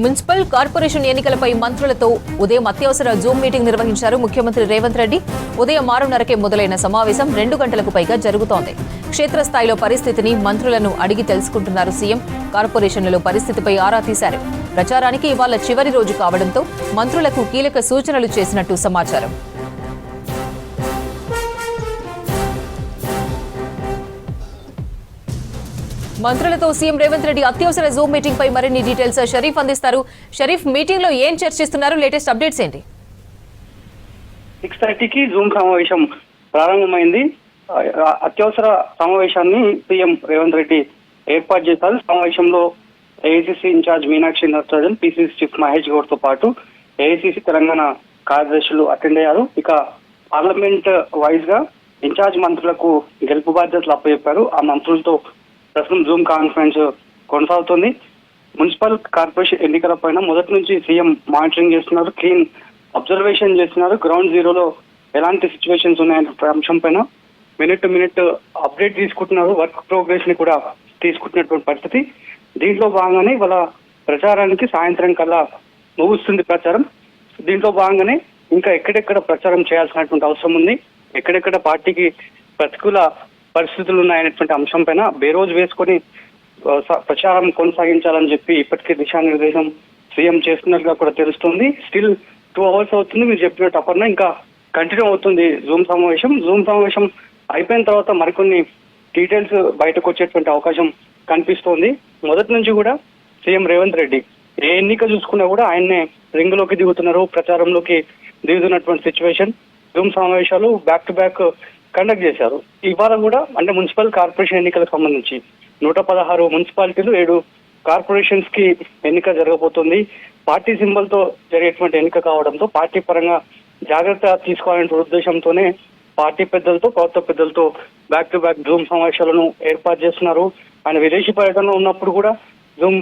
Municipal corporation ఎన్నికలపై మంత్రులతో ఉదయం అత్యవసర జూమ్ మీటింగ్ నిర్వహించారు ముఖ్యమంత్రి రేవంత్ రెడ్డి. ఉదయం 6:30కే మొదలైన సమావేశం 2 గంటలకు పైగా జరుగుతోంది. క్షేత్రస్థాయిలో పరిస్థితిని మంత్రులను అడిగి తెలుసుకుంటున్నారు సీఎం. కార్పొరేషన్లలో పరిస్థితిపై ఆరా తీశారు. ప్రచారానికి ఇవాళ చివరి రోజు కావడంతో మంత్రులకు కీలక సూచనలు చేసినట్టు సమాచారం. మంత్రులతో సీఎం రేవంత్ రెడ్డి అత్యవసర జూమ్ మీటింగ్ పై మరిన్ని డీటెయిల్స్ షరీఫ్ అందిస్తారు. షరీఫ్, మీటింగ్ లో ఏం చర్చిస్తున్నారు? లేటెస్ట్ అప్డేట్స్ ఏంటి? 6:30కి జూమ్ సమావేశం ప్రారంభమైంది. అత్యవసర సమావేశాన్ని సీఎం రేవంత్ రెడ్డి ఏర్పాటు చేశారు. సమావేశంలో AICC in charge Meenakshi Natarajan, PCC chief Mahesh Goud తో పాటు ఏఐసీసీ తెలంగాణ కార్యదర్శులు అటెండ్ అయ్యారు. ఇక పార్లమెంట్ వైజ్ గా ఇన్ఛార్జ్ మంత్రులకు గెలుపు బాధ్యతలు అప్పచెప్పారు. ఆ మంత్రులతో ప్రస్తుతం జూమ్ కాన్ఫరెన్స్ కొనసాగుతుంది. మున్సిపల్ కార్పొరేషన్ ఎన్నికల పైన మొదటి నుంచి సీఎం మానిటరింగ్ చేస్తున్నారు, క్లీన్ అబ్జర్వేషన్ చేస్తున్నారు. గ్రౌండ్ జీరోలో ఎలాంటి సిచ్యువేషన్స్ ఉన్నాయనే అంశం పైన మినిట్ టు మినిట్ అప్డేట్ తీసుకుంటున్నారు. వర్క్ ప్రోగ్రెస్ ని కూడా తీసుకుంటున్నటువంటి పరిస్థితి. దీంట్లో భాగంగానే ఇవాళ ప్రచారానికి సాయంత్రం కల్లా ముగుస్తుంది ప్రచారం. దీంట్లో భాగంగానే ఇంకా ఎక్కడెక్కడ ప్రచారం చేయాల్సినటువంటి అవసరం ఉంది, ఎక్కడెక్కడ పార్టీకి ప్రతికూల పరిస్థితులు ఉన్నాయనేటువంటి అంశం పైన బేరోజు వేసుకొని ప్రచారం కొనసాగించాలని చెప్పి ఇప్పటికే దిశానిర్దేశం సీఎం చేస్తున్నట్టుగా కూడా తెలుస్తుంది. స్టిల్ 2 hours అవుతుంది. మీరు చెప్పినట్టు అపర్ణ ఇంకా కంటిన్యూ అవుతుంది జూమ్ సమావేశం. జూమ్ సమావేశం అయిపోయిన తర్వాత మరికొన్ని డీటెయిల్స్ బయటకు వచ్చేటువంటి అవకాశం కనిపిస్తోంది. మొదటి నుంచి కూడా సీఎం రేవంత్ రెడ్డి ఏ ఎన్నిక చూసుకున్నా కూడా ఆయన్నే రింగులోకి దిగుతున్నారు, ప్రచారంలోకి దిగుతున్నటువంటి సిచ్యువేషన్. జూమ్ సమావేశాలు బ్యాక్ టు బ్యాక్ కండక్ట్ చేశారు. ఇవాళ కూడా అంటే మున్సిపల్ కార్పొరేషన్ ఎన్నికలకు సంబంధించి 116 మున్సిపాలిటీలు, 7 కార్పొరేషన్స్ కి ఎన్నిక జరగబోతుంది. పార్టీ సింబల్ తో జరిగేటువంటి ఎన్నిక కావడంతో పార్టీ పరంగా జాగ్రత్త తీసుకోవాలనే ఉద్దేశంతోనే పార్టీ పెద్దలతో, ప్రభుత్వ పెద్దలతో బ్యాక్ టు బ్యాక్ జూమ్ సమావేశాలను ఏర్పాటు చేస్తున్నారు. ఆయన విదేశీ పర్యటనలో ఉన్నప్పుడు కూడా జూమ్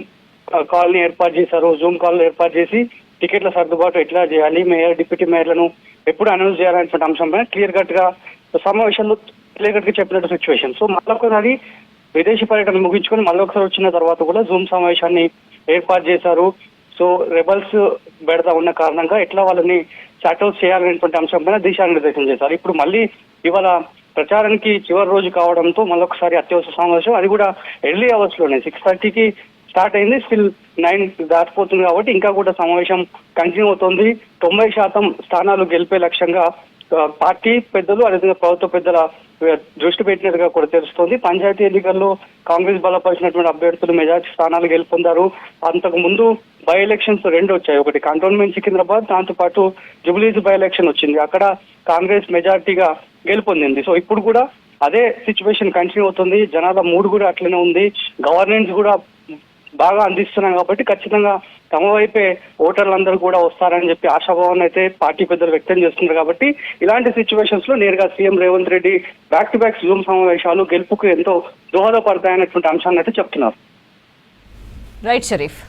కాల్ ని ఏర్పాటు చేశారు. జూమ్ కాల్ ఏర్పాటు చేసి టికెట్ల సర్దుబాటు ఎట్లా చేయాలి, మేయర్, డిప్యూటీ మేయర్లను ఎప్పుడు అనౌన్స్ చేయాలనే అంశంపై క్లియర్ కట్ గా సమావేశంలో క్లియర్ కట్ గా చెప్పినట్టు సిచ్యువేషన్. సో మళ్ళొకసారి విదేశీ పర్యటన ముగించుకొని మళ్ళొకసారి వచ్చిన తర్వాత కూడా జూమ్ సమావేశాన్ని ఏర్పాటు చేశారు. సో రెబల్స్ బెడతా ఉన్న కారణంగా ఎట్లా వాళ్ళని షాట్అవుట్ చేయాలనేటువంటి అంశం పైన దిశానిర్దేశం చేశారు. ఇప్పుడు మళ్ళీ ఇవాళ ప్రచారానికి చివరి రోజు కావడంతో మళ్ళొకసారి అత్యవసర సమావేశం, అది కూడా ఎర్లీ అవర్స్ లోనే 6:30కి స్టార్ట్ అయింది. స్టిల్ 9 దాటిపోతుంది కాబట్టి ఇంకా కూడా సమావేశం కంటిన్యూ అవుతుంది. 90% స్థానాలు గెలిపే లక్ష్యంగా పార్టీ పెద్దలు, అదేవిధంగా ప్రభుత్వ పెద్దల దృష్టి పెట్టినట్టుగా కూడా తెలుస్తోంది. పంచాయతీ ఎన్నికల్లో కాంగ్రెస్ బలపరిచినటువంటి అభ్యర్థులు మెజార్టీ స్థానాలు గెలుపొందారు. అంతకు ముందు బై ఎలక్షన్స్ 2 వచ్చాయి. ఒకటి కంటోన్మెంట్ సికింద్రాబాద్, దాంతో పాటు జుబ్లీస్ బై ఎలక్షన్ వచ్చింది. అక్కడ కాంగ్రెస్ మెజార్టీగా గెలుపొందింది. సో ఇప్పుడు కూడా అదే సిచ్యువేషన్ కంటిన్యూ అవుతుంది. జనాల మూడ్ కూడా అట్లనే ఉంది. గవర్నెన్స్ కూడా బాగా అందిస్తున్నాం కాబట్టి ఖచ్చితంగా తమ వైపే ఓటర్లందరూ కూడా వస్తారని చెప్పి ఆశాభావాన్ని అయితే పార్టీ పెద్దలు వ్యక్తం చేస్తున్నారు. కాబట్టి ఇలాంటి సిచ్యువేషన్స్ లో నేరుగా CM Revanth Reddy back to back Zoom సమావేశాలు గెలుపుకు ఎంతో దోహదపడతాయనేటువంటి అంశాన్ని అయితే చెప్తున్నారు. రైట్ షరీఫ్.